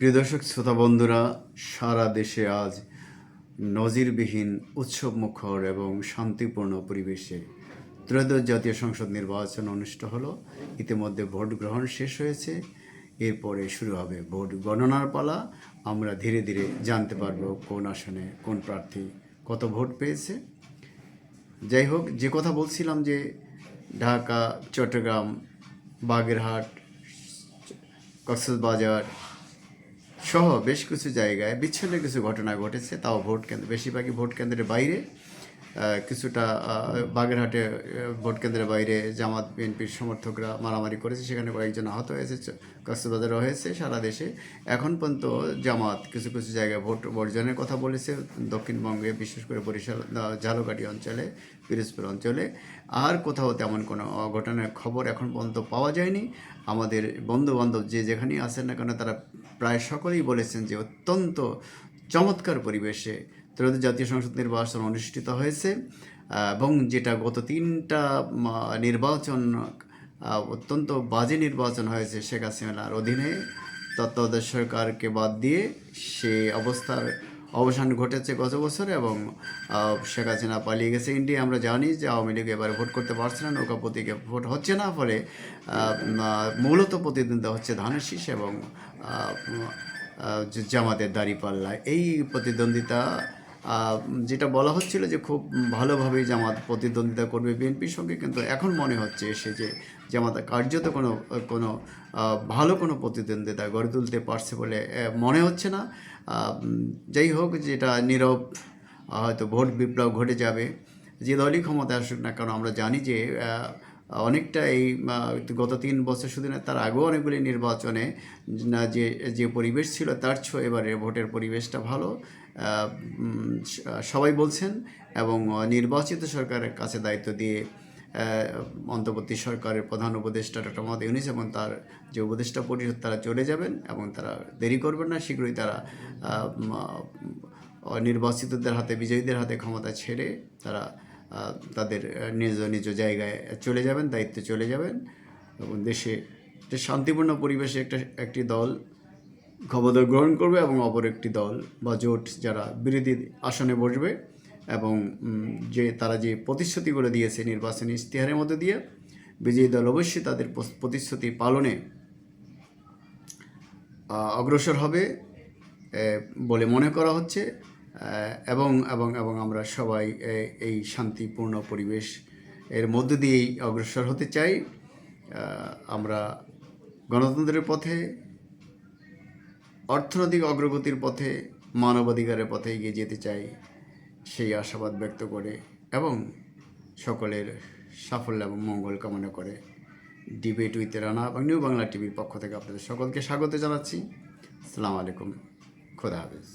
প্রিয় দর্শক শ্রোতা বন্ধুরা, সারা দেশে আজ নজিরবিহীন উৎসবমুখর এবং শান্তিপূর্ণ পরিবেশে ত্রয়োদশ জাতীয় সংসদ নির্বাচন অনুষ্ঠিত হলো। ইতিমধ্যে ভোট গ্রহণ শেষ হয়েছে, এরপরে শুরু হবে ভোট গণনার পালা। আমরা ধীরে ধীরে জানতে পারবো কোন আসনে কোন প্রার্থী কত ভোট পেয়েছে। যাই হোক, যে কথা বলছিলাম যে ঢাকা, চট্টগ্রাম, বাগেরহাট, কক্সবাজার সহ বেশ কিছু জায়গায় বিচ্ছিন্ন কিছু ঘটনা ঘটেছে, তাও ভোট কেন্দ্র বেশিরভাগই ভোট কেন্দ্রের বাইরে। কিছুটা বাগেরহাটে ভোট কেন্দ্রের বাইরে জামাত বিএনপির সমর্থকরা মারামারি করেছে, সেখানে কয়েকজন আহত হয়েছে। কক্সবাজারও হয়েছে। সারা দেশে এখন পর্যন্ত জামাত কিছু কিছু জায়গায় ভোট বর্জনের কথা বলেছে, দক্ষিণবঙ্গে বিশেষ করে বরিশাল, ঝালকাঠি অঞ্চলে, পিরোজপুর অঞ্চলে। আর কোথাও তেমন কোনো অঘটনের খবর এখন পর্যন্ত পাওয়া যায়নি। আমাদের বন্ধুবান্ধব যে যেখানেই আছেন না কেন, তারা প্রায় সকলেই বলেছেন যে অত্যন্ত চমৎকার পরিবেশে ত্রয়োদশ জাতীয় সংসদ নির্বাচন অনুষ্ঠিত হয়েছে, এবং যেটা গত তিনটা নির্বাচন অত্যন্ত বাজে নির্বাচন হয়েছে শেখ হাসিনার অধীনে তত্ত্বাবধায়ক সরকারকে বাদ দিয়ে, সে অবস্থার অবসান ঘটেছে গত বছর। এবং শেখ হাসিনা পালিয়ে গেছে ইন্ডিয়া। আমরা জানি যে আওয়ামী লীগ এবারে ভোট করতে পারছে না, নৌকা প্রতীকে ভোট হচ্ছে না, ফলে মূলত প্রতিদ্বন্দ্বিতা হচ্ছে ধানের শীষ এবং জামাতের দাঁড়িপাল্লা। এই প্রতিদ্বন্দ্বিতা যেটা বলা হচ্ছিল যে খুব ভালোভাবেই জামাত প্রতিদ্বন্দ্বিতা করবে বিএনপির সঙ্গে, কিন্তু এখন মনে হচ্ছে এসে যে জামাত কার্যত কোনো কোনো ভালো কোনো প্রতিদ্বন্দ্বিতা গড়ে তুলতে পারছে বলে মনে হচ্ছে না। যাই হোক, যেটা নীরব হয়তো ভোট বিপ্লব ঘটে যাবে, যে দলই ক্ষমতা আসুক না কারণ। আমরা জানি যে অনেকটা এই গত 3 বছর শুধু না, তার আগেও অনেকগুলি নির্বাচনে যে যে পরিবেশ ছিল তার চেয়ে এবারে ভোটের পরিবেশটা ভালো সবাই বলছেন। এবং নির্বাচিত সরকারের কাছে দায়িত্ব দিয়ে অন্তর্বর্তী সরকারের প্রধান উপদেষ্টা ডক্টর মোহাম্মদ ইউনূস এবং তার যে উপদেষ্টা পরিষদ, তারা চলে যাবেন এবং তারা দেরি করবেন না, শীঘ্রই তারা নির্বাচিতদের হাতে, বিজয়ীদের হাতে ক্ষমতা ছেড়ে তারা তাদের নিজ নিজ জায়গায় চলে যাবেন, দায়িত্বে চলে যাবেন। এবং দেশে একটা শান্তিপূর্ণ পরিবেশে একটি দল ক্ষমতা গ্রহণ করবে এবং অপর একটি দল বা জোট যারা বিরোধী আসনে বসবে, এবং যে তারা যে প্রতিশ্রুতিগুলো দিয়েছে নির্বাচনী ইশতেহারের মধ্যে দিয়ে, বিজয়ী দল অবশ্যই তাদের প্রতিশ্রুতি পালনে অগ্রসর হবে বলে মনে করা হচ্ছে। এবং এবং এবং আমরা সবাই এই শান্তিপূর্ণ পরিবেশ এর মধ্য দিয়েই অগ্রসর হতে চাই। আমরা গণতন্ত্রের পথে, অর্থনৈতিক অগ্রগতির পথে, মানবাধিকারের পথে এগিয়ে যেতে চাই, সেই আশাবাদ ব্যক্ত করে এবং সকলের সাফল্য এবং মঙ্গল কামনা করে ডিবেট উইথ রানা এবং নিউ বাংলা টিভির পক্ষ থেকে আপনাদের সকলকে স্বাগত জানাচ্ছি। আসসালামু আলাইকুম, খোদা হাফেজ।